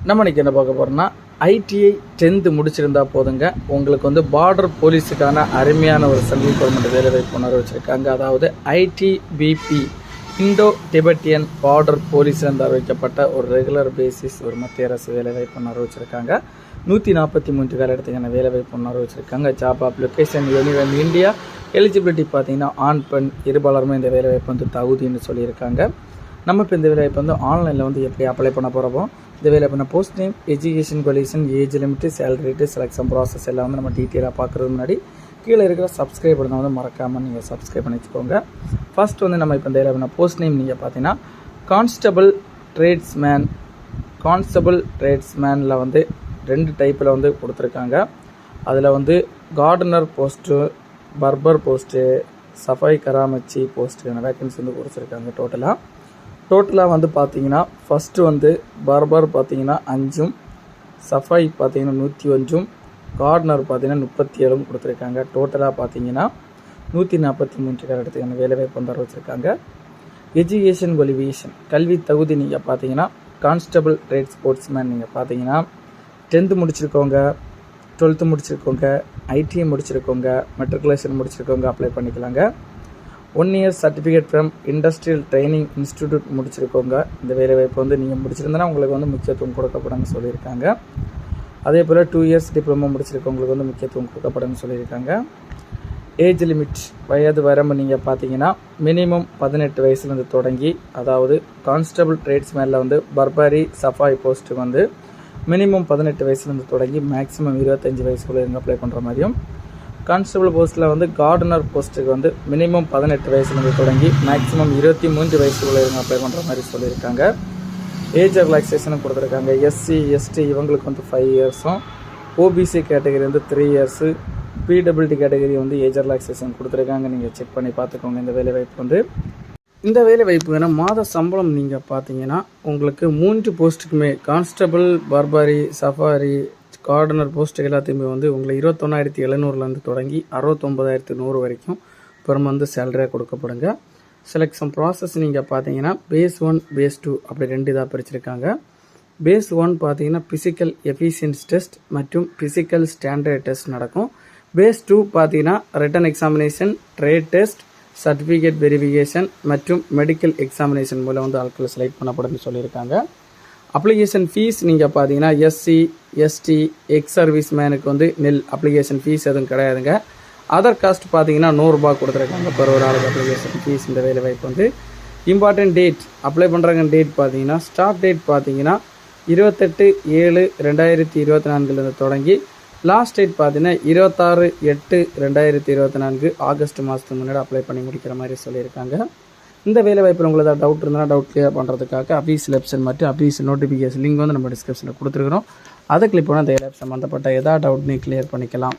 நம்ம இன்றைக்கி என்ன பார்க்க போகிறோம்னா ஐடிஐ 10th முடிச்சிருந்தா போதுங்க. உங்களுக்கு வந்து பார்டர் போலீஸுக்கான அருமையான ஒரு சென்ட்ரல் கவர்மெண்ட் வேலைவாய்ப்பு உணர்வு வச்சுருக்காங்க. அதாவது ஐடிபிபி இந்தோ டிபெட்டியன் பார்டர் போலீஸ் என்று அறிவிக்கப்பட்ட ஒரு ரெகுலர் பேசிஸ் ஒரு மத்திய அரசு வேலைவாய்ப்பு உணர்வு வச்சுருக்காங்க. 143 காலத்துக்கான வேலைவாய்ப்பு உணர்வு வச்சுருக்காங்க. ஜாப் அப்ளிகேஷன் யூனிவன் இந்தியா எலிஜிபிலிட்டி பார்த்தீங்கன்னா ஆண் பெண் இருபாலருமே இந்த வேலைவாய்ப்பு வந்து தகுதின்னு சொல்லியிருக்காங்க. நம்ம இப்போ இந்த வேலைவாய்ப்பு வந்து ஆன்லைனில் வந்து எப்படி அப்ளை பண்ண போகிறப்போ இந்த வேலைவாய்ப்பு post name, education qualification, age limit, salary rate, selection process எல்லாம் வந்து நம்ம டீட்டெயிலாக பார்க்குறது முன்னாடி கீழே இருக்கிற சப்ஸ்கிரைப் பண்ணால் வந்து மறக்காமல் நீங்கள் சப்ஸ்கிரைப் பண்ணி வச்சுக்கோங்க. ஃபர்ஸ்ட் வந்து நம்ம இப்போ இந்த வேலைவாய்ப்பு போஸ்ட் நேம் நீங்கள் பார்த்தீங்கன்னா கான்ஸ்டபிள் ட்ரேட்ஸ்மேனில் வந்து 2 டைப்பில் வந்து கொடுத்துருக்காங்க. அதில் வந்து கார்டனர் போஸ்ட்டு, பர்பர் போஸ்ட்டு, சஃபாய் கராமச்சி போஸ்ட்டுக்கான வேக்கன்சி வந்து கொடுத்துருக்காங்க. டோட்டலாக வந்து பார்த்தீங்கன்னா ஃபஸ்ட்டு வந்து பர்பர் பார்த்தீங்கன்னா 5, சஃபாய் பார்த்தீங்கன்னா 101, கார்டனர் பார்த்தீங்கன்னா 37 கொடுத்துருக்காங்க. டோட்டலாக பார்த்தீங்கன்னா 143 இடத்துக்கான வேலைவாய்ப்பு வந்து வச்சுருக்காங்க. எஜுகேஷன் குவாலிஃபிகேஷன் கல்வி தகுதி நீங்கள் பார்த்தீங்கன்னா கான்ஸ்டபிள் ட்ரேட் ஸ்போர்ட்ஸ்மேன் நீங்கள் பார்த்தீங்கன்னா 10th முடிச்சிருக்கோங்க, 12th முடிச்சிருக்கோங்க, ஐடிஐ முடிச்சிருக்கோங்க, மெட்ரிகுலேஷன் முடிச்சிருக்கோங்க அப்ளை பண்ணிக்கலாங்க. 1 year certificate from industrial training institute முடிச்சிருக்கோங்க. இந்த வேலைவாய்ப்பு வந்து நீங்கள் முடிச்சிருந்தனா உங்களுக்கு வந்து முக்கியத்துவம் கொடுக்கப்படும்னு சொல்லியிருக்காங்க. அதே போல் 2 years டிப்ளமோ முடிச்சிருக்கவங்களுக்கு வந்து முக்கியத்துவம் கொடுக்கப்படும்னு சொல்லியிருக்காங்க. ஏஜ் லிமிட் வயது வரம்பு நீங்கள் பார்த்தீங்கன்னா மினிமம் 18 வயசுலேருந்து தொடங்கி, அதாவது கான்ஸ்டபிள் ட்ரேட்ஸ்மேனில் வந்து பர்பரி சஃபாய் போஸ்ட்டு வந்து மினிமம் 18 வயசுலேருந்து தொடங்கி மேக்ஸிமம் 25 வயசுக்குள்ளே இருந்து அப்ளை பண்ணுற மாதிரியும், கான்ஸ்டபிள் போஸ்ட்டில் வந்து கார்டனர் போஸ்ட்டுக்கு வந்து மினிமம் 18 வயசுலேருந்து தொடங்கி மேக்ஸிமம் 23 வயசுக்குள்ளே இருந்து அப்ளை பண்ணுற மாதிரி சொல்லியிருக்காங்க. ஏஜ் ரிலாக்ஸேஷனும் கொடுத்துருக்காங்க. எஸ்சி எஸ்டி இவங்களுக்கு வந்து 5 yearsம், ஓபிசி கேட்டகரி வந்து 3 years, பிடபிள்டி கேட்டகரி வந்து ஏஜ் ரிலாக்ஸேஷன் கொடுத்துருக்காங்க. நீங்கள் செக் பண்ணி பார்த்துக்கோங்க. இந்த வேலைவாய்ப்பு வேணால் மாத சம்பளம் நீங்கள் பார்த்தீங்கன்னா உங்களுக்கு 3 போஸ்ட்டுக்குமே கான்ஸ்டபிள், பர்பரி, சஃபாரி, கார்டனர் போஸ்ட்டு எல்லாத்தையுமே வந்து உங்களுக்கு 21,700 தொடங்கி 69,100 வரைக்கும் பெர் மந்த் சேலரியாக கொடுக்கப்படுங்க. செலெக்ஷன் ப்ராசஸ் நீங்கள் பார்த்தீங்கன்னா பேஸ் 1, பேஸ் 2 அப்படி 2 இதாக பிரிச்சிருக்காங்க. பேஸ் 1 பார்த்தீங்கன்னா ஃபிசிக்கல் எஃபிஷியன்சி டெஸ்ட் மற்றும் ஃபிசிக்கல் ஸ்டாண்டர்ட் டெஸ்ட் நடக்கும். பேஸ் 2 பார்த்தீங்கன்னா return examination, trade test, certificate verification மற்றும் மெடிக்கல் எக்ஸாமினேஷன் மூலம் வந்து ஆட்கள் செலக்ட் பண்ணப்படும்னு சொல்லியிருக்காங்க. அப்ளிகேஷன் ஃபீஸ் நீங்கள் பார்த்தீங்கன்னா எஸ்சி எஸ்டி எக்ஸ் சர்வீஸ் மேனுக்கு வந்து அப்ளிகேஷன் ஃபீஸ் எதுவும் கிடையாதுங்க. அதர் காஸ்ட் பார்த்தீங்கன்னா 100 ரூபாய் கொடுத்துருக்காங்க பெர் ஒரு ஆளுக்கு அப்ளிகேஷன் ஃபீஸ். இந்த வேலைவாய்ப்பு வந்து இம்பார்ட்டன்ட் டேட் அப்ளை பண்ணுறாங்க. டேட் பார்த்தீங்கன்னா ஸ்டார்ட் டேட் பார்த்தீங்கன்னா 28/7/2024 தொடங்கி லாஸ்ட் டேட் பார்த்தீங்கன்னா 26/8/2024 ஆகஸ்ட் மாதத்துக்கு முன்னாடி அப்ளை பண்ணி முடிக்கிற மாதிரி சொல்லியிருக்காங்க. இந்த வேலைவாய்ப்பில் உங்களுக்கு ஏதாவது டவுட் இருந்தால் டவுட் கிளியர் பண்ணுறதுக்காக அஃபீஷியல் வெப்சைட் மற்றும் அஃபீஷியல் நோட்டிஃபிகேஷன் லிங்க் வந்து நம்ம டிஸ்கிரிப்ஷனில் கொடுத்துருக்குறோம். அதை கிளிக் பண்ணால் அந்த வேலைவாய்ப்பு சம்மந்தப்பட்ட எதாவது டவுட் நீ கிளியர் பண்ணிக்கலாம்.